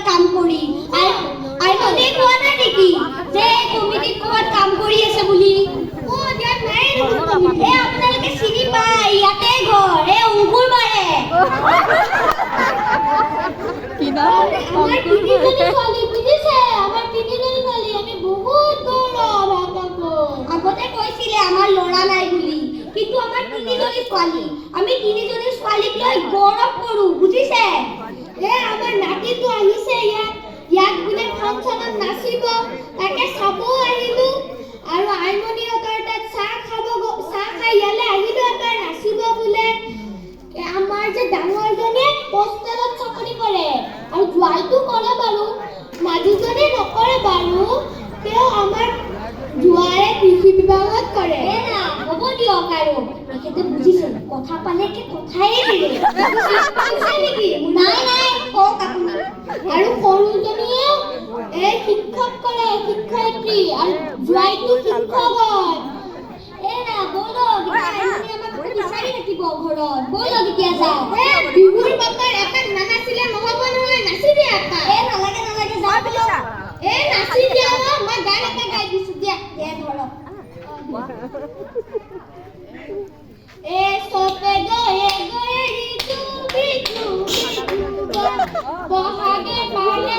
কাম কৰি আইনদে কোৱা নাই নেকি যে কমিটিত কোৱাত কাম কৰি আছে বুলি আপোনালোকে চিনি পায় ইয়াতে ঘৰ অংকুৰ মাৰে আগতে কৈছিলে আমাৰ ল'ৰা নাই বুলি কিন্তু আমাৰ তিনিজনী ছোৱালী আমি তিনিজনী ছোৱালীক লৈ গৌৰৱ কৰো বুজিছে আমাৰ নাতিটো আহিছে ইয়াত বোলে ফাংচনত নাচিব তাকে চাব আহিলো আৰু আইমণিহঁতৰ তাত চাহ খাই ইয়ালে আহিলো এবাৰ নাচিব বোলে আমাৰ যে ডাঙৰজনীয়ে পোষ্টেলত চাকৰি কৰে আৰু জোৱাইটো কৰে বাৰু মাজুজনী নকৰে বাৰু তেওঁ আমাৰ জোৱাইয়ে কৃষি বিভাগত কৰে হ'ব দিয়ক আৰু এখেতে বুজিছে কথা পালে কথাই থাকে নেকি নাই কওক আপুনি আৰু সৰুজনীয়ে শিক্ষক কৰে শিক্ষয়িত্ৰী আৰু জোৱাইটো শিক্ষক হয় ব'লক বিচাৰি থাকিব ঘৰত ব'লক এতিয়া যাওঁ বিহুৰ বতৰ এপাক নানাচিলে নহ'ব নহয় নাচি দিয়া নালাগে যাওঁ নাচি দিয়া মই গান এটা গাই দিছো দিয়া ধৰক চপে গয়ে ঋতু বিজু বহাগে পালে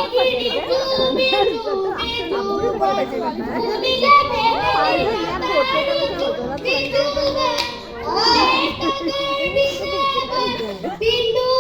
ঋতু বিজু বিজু